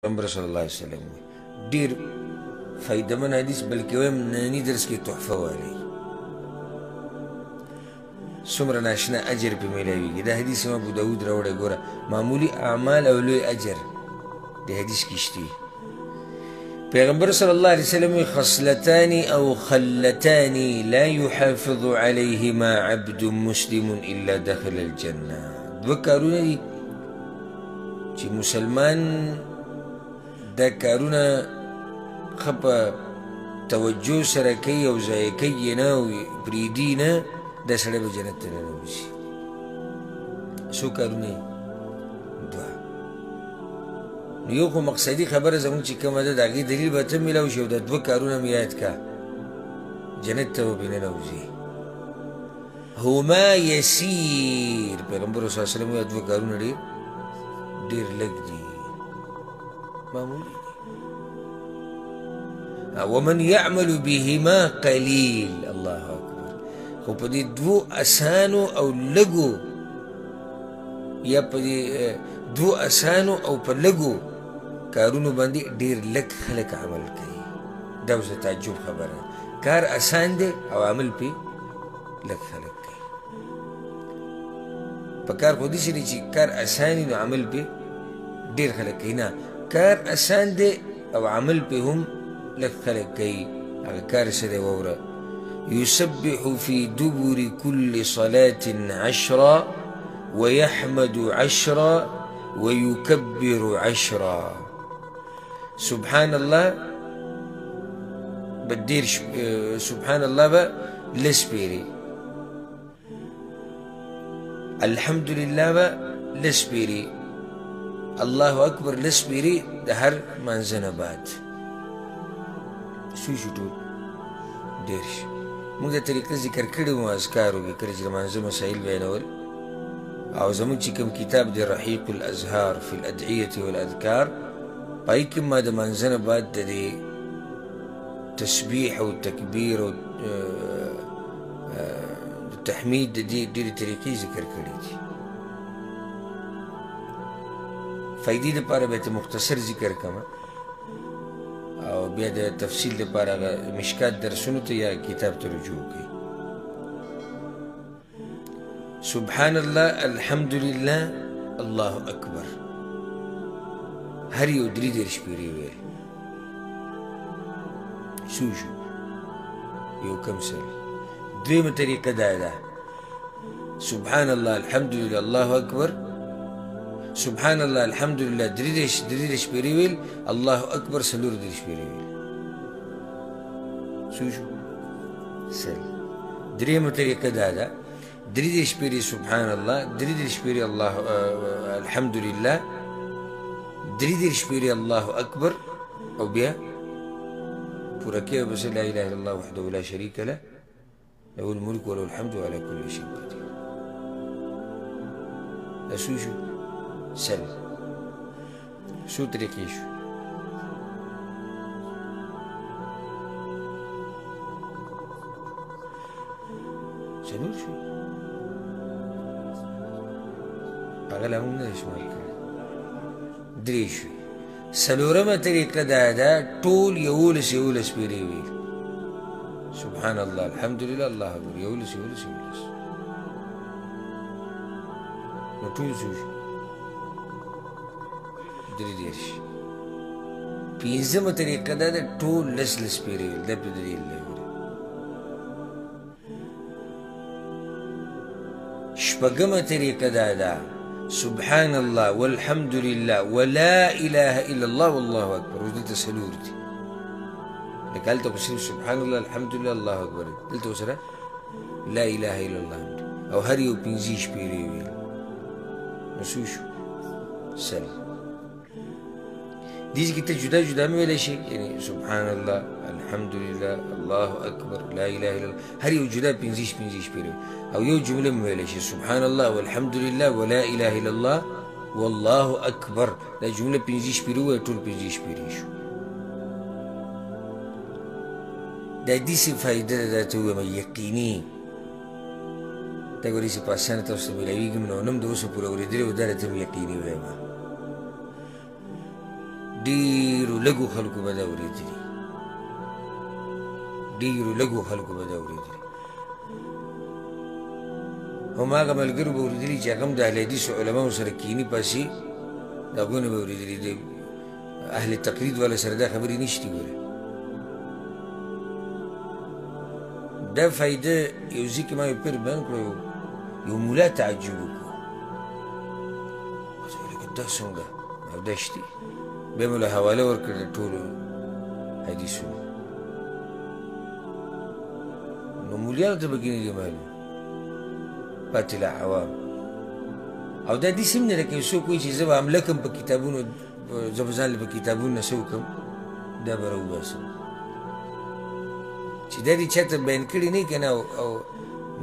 پیغمبر صلی الله علیه وسلم ډیر فایدمن حدیث بلکې وایم ننني درس کې تحفه والی څومره ناشنا اجر پې میلاویږي دا حدیث امام ابو داود راوړی ګوره معمولي اعمال او لوی اجر د حدیث کې شته پیغمبر صلی الله علیه وسلم خصلتان او خلتان لا يحافظ عليهما عبد مسلم الا دخل الجنه دوه کارونه دي چې مسلمان دا کارونه ښه په توجه سره کوي او ضایع کوي یې نه او پرېږدي نه دا سړی به جنت ته ننوځي څو کارونه یې دوه نو یو خو مقصدي خبره زموږ چې کومه ده د هغې دلیل به ته میلاو شي او دا دوه کارونه مې یاد که جنت ته به پرې ننوځي هما یسیر پیغمبر صلی الله علیه وسلم وایي دوه کارونه ډېر لږ دي معمولي ومن يعمل بهما قليل الله اکبر خو په دې دوو اسانو او لږو یا په دې دوو اسانو او په لږو کارونو باندې ډېر لږ خلک عمل کوي دا اوس د تعجب خبره کار اسان دی او عمل پې لږ خلک کوي په کار خو داسې دی چې کار اسان وي نو عمل پې ډېر خلک کوي نه کار اسان دی او عمل پې هم لږ خلک کوي هغه کار څه دی واوره يسبح في دبر كل صلاة 10 ويحمد 10 ويكبر 10 سبحان الله بدير سبحان الله با لسبيري الحمد لله با لسبيري الله اکبر لسبيري د هر منځنه بعد شو ټول ډېر شي موږ د طریقه ذکر کړي وو اذکارو کې کله چې د لمانځه مسایل بیانول او زموږ چې کوم کتاب دی رحیق الازهار فی الادعیة والاذکار په هغې کې ما د لمانځه نه بعد د دې تسبیح او تکبیر او تحمید د دې ډېرې طریقې ذکر کړي دي فایدې دپاره به یې مختصر ذکر کړم او بیا د تفصیل دپاره هغه مشکات درسونو ته یا کتاب ته رجوع کوي سبحان الله الحمد لله الله اکبر هر یو 33 پیرې ویل شو یو کم سل دویمه طریقه دا ده سبحان الله الحمد لله الله اکبر سبحان الله الحمد لله 33 پیرې ویل الله اکبر 34 پیرې ویل شو سل درېیمه طریقه دا ده 33 پیرې سبحان الله 33 پیرې الله الحمد لله 33 پیرې الله اکبر او بیا پوره کوي بس لا اله الا الله وحده لا شريك له له الملك وله الحمد وعلى كل شيء قدير شو سل شو طریقې شو څلور شو هغه لا هم نه دی شمار کړی درې شوې څلورمه طریقه دا ده ټول 11 پیرې ویل سبحان الله الحمد لله الله اکبر 11 نو ټول څو شو 33 پنځمه طریقه دا ده ټول لس پیرې ویل دا پې دلیل دی شپږمه طریقه دا ده سبحان الله والحمد لله ولا اله الا الله والله اکبر اوس دلته څلور دي لکه هلته خو صرف سبحان الله الحمد لله الله اکبر دلته ورسره لا اله الا الله او هر یو 15 پیرې ویل نو څو شو سل دې کې ته جدا جدا مې ویلی شي یعنې سبحان الله الحمد لله الله اکبر لا اله الا الله هر یو جدا 15 پیرې او یو جمله مې ویلی شي سبحان الله والحمد لله ولا اله الا الله والله اکبر دا جمله 15 پیرې ووایه ټول 15 پیرې شو دا داسې فایده ده درته ووایم یقیني دا ګورې چې په اسانه تاسو ته میلاویږي نو نم د اوسه پوره اورېدلې و دا راته م یقیني وایم ډېرو لږو خلکو به دا اورېدلي، ډېرو لږو خلکو به دا اورېدلي. هماغه ملګرو به اورېدلي چې هغه هم د اهل حدیثو علماو سره کیني پاسي، د هغوی نه به اورېدلي. د اهل تقلید والا سره دا خبرې نشتي. ګوره دا فایده یو ځای کې ما یو پیر بیان کړو، یو ملا تعجب وکړو، ورته ویل دا څنګه او دا شتي. بیا مې له حواله ورکړه د ټولو حدیثونو. نو مولیانو ته به کې نه دي معلوم، پاتې لا عوام. او دا داسې هم نه ده که یو څوک وایي چې زه به حمله کړم په کتابونو، زه به ځان له په کتابونو نه څه وکړم، دا به راوباسم چې دا دې چاته بیان کړي نه که نه، او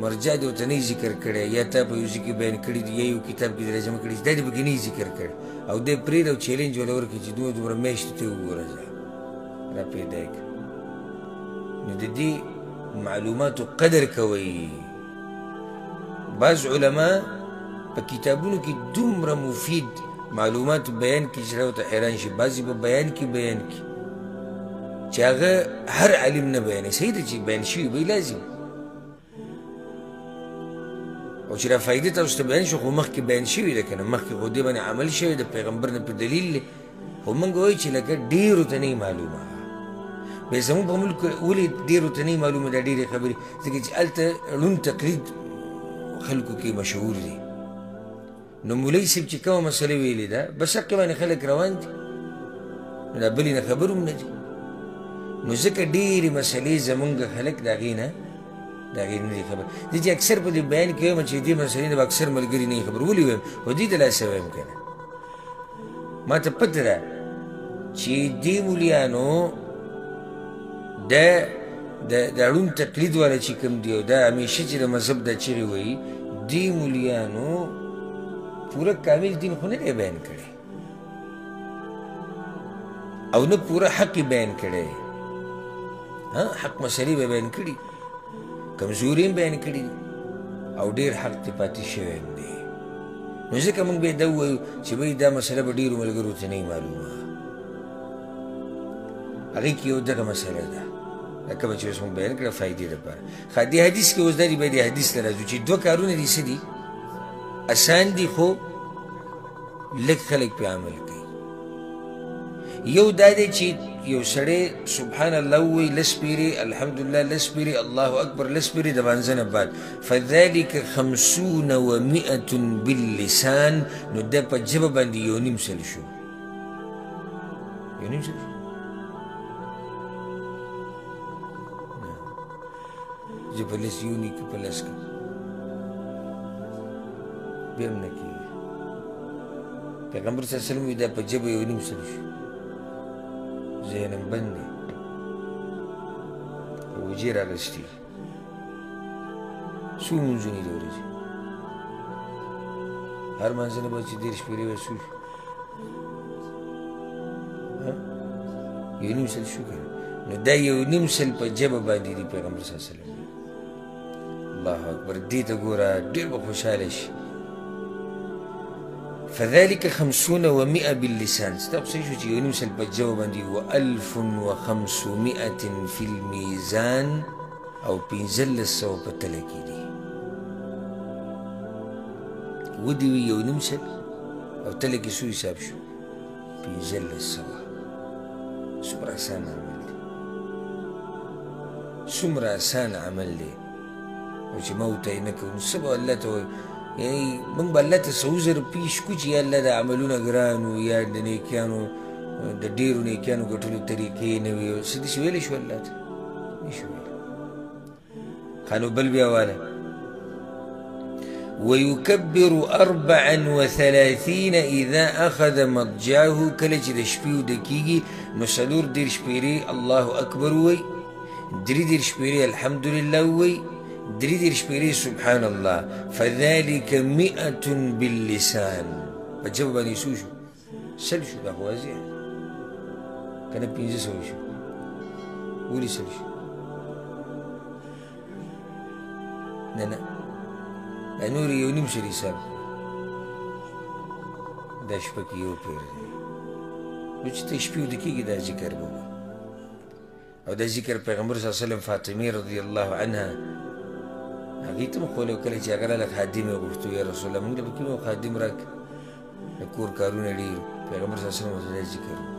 مرجع دې ورته نه ذکر کړی، یا تا په یو ځای کې بیان کړي دي، یا یو کتاب کې ترجمه کړي، دا دې پکې نه ذکر کړی، او دی پرېږده او چیلنج ورله ورکړي چې دومره میاشتو ته وګوره ځه را پیدا یې کړه. نو د دې معلوماتو قدر کوئ. بعض علما په کتابونو کې دومره مفید معلومات بیان کړي چې ورته حیران شي. بعضې په بیان کې چې هغه هر عالم نه بیانوي. صحیح ده چې بیان شوي به لازم، او چې را فایدې تاسو ته بیان شو، خو مخکې بیان شوي ده که نه، مخکې خو دې باندې عمل شوی د پیغمبر نه په دلیل دی. خو موږ وایو چې لکه ډېرو ته نه معلومه. بیا زموږ په ملک ولې ډېرو ته نه معلومه دا ډېرې خبرې؟ ځکه چې هلته ړوند تقلید خلکو کې مشهور دی. نو مولوي صاحب چې کومه مسله ویلې ده بس هغې باندې خلک روان دي، نو دا بلې نه خبر هم نه دي. نو ځکه ډېرې مسلې زمونږ خلک د هغې نه نه دي خبر. زه چې اکثر په دې بیان کې وایم چې دې مسلې نه به اکثر ملګري نه خبر. ولې وایم؟ خو دې د لاسه وایم که نه، ما ته پته ده چې دې مولیانو د ړوند تقلید والا چې کوم دی، او دا همیشه چې د مذهب دا چغې وایي، دې مولیانو پوره کامل دین خو نه دی بیان کړی، او نه پوره حق یې بیان کړی. حق مسلې به بیان کړي، کمزوري هم بیان کړي، او ډېر حق ته پاتې شوی هم دی. نو ځکه موږ به یې دا ووایو چې بهی دا مسله به ډېرو ملګرو ته نه معلومه. هغې کې یو دغه مسله ده لکه به چې اوس موږ بیان کړه فایدې دپاره. ښه دې حدیث کې اوس دا دي، به دې حدیث ته راځو چې دوه کارونه دي څه دي؟ اسان دي خو لږ خلک پرې عمل کوي. یو دا دی چې یو سړی سبحان الله ووایي لس پیرې، الحمدلله لس پیرې، الله اکبر لس پیرې د مانځه نه بعد، فذلک 50 و 100 باللسان. نو دا په ژبه باندې یو نیم سل شو، یو نیم سل شو. زه په لس یو نه کې په لس کې بیا هم نه کېږي. پیغمبر صلی الله علیه وسلم وایي دا په ژبه یو نیم سل شو. ذهنم بند دی، وجې راغستې، څو لمونځونه دي ورځې؟ هر لمانځه نه به چې 10 پیرې به څو شو؟ یو نیم سل شو که نه؟ نو دا یو نیم سل په ژبه باندې دي پیغمبر صلی الله علیه وسلم. الله اکبر. دې ته ګوره ډېر به خوشحاله شي. فذلك 50 و 100 باللسان. ستا خو صحیح شو چې یو نیم سل په ژبه باندې، و 1500 فی المیزان، او 1500 په تله کې دي. ودې وي یو نیم سل او تله کې څو حساب شو؟ 1500. څومره اسان عمل دی، څومره اسان عمل دی. او چې ما ورته یې نه کوو نو څه به الله ته وایو؟ یعنې موږ به الله ته څه عذر پیش کړو چې یا الله دا عملونه ګران وو، یا د نیکیانو د ډېرو نیکیانو ګټلو طریقې نه وي، څه داسې ویلی شو الله ته؟ نه شو ویلی. ښه نو بل بیا واله، ویکبر 34 اذا اخذ مضجعه. کله چې د شپې وده کېږي نو 34 پیرې الله اکبر ووایي، 33 پیرې الحمدلله ووایي، 33 پیرې سبحان الله. فذلك 100 باللسان. په ژبه باندې څو شو؟ سل شو. دا خو واضح که نه 1500 شو؟ ولې سل شو؟ نه نه، دا نور یو نیم سل حساب، دا شپه کې یو پیر دی. خو چې ته شپې ویده کېږي دا ذکر به ووایي او دا ذکر پیغمبر صلی الله علیه وسلم فاطمې رضی الله عنها هغې ته هم ښوولی و کله چې هغه راله خادم یې غوښتو یا رسول الله موږ له به کوم خادم راکړه د کور کارونه ډېر پیغمبر صلی الله علیه وسلم ورته دا ذکر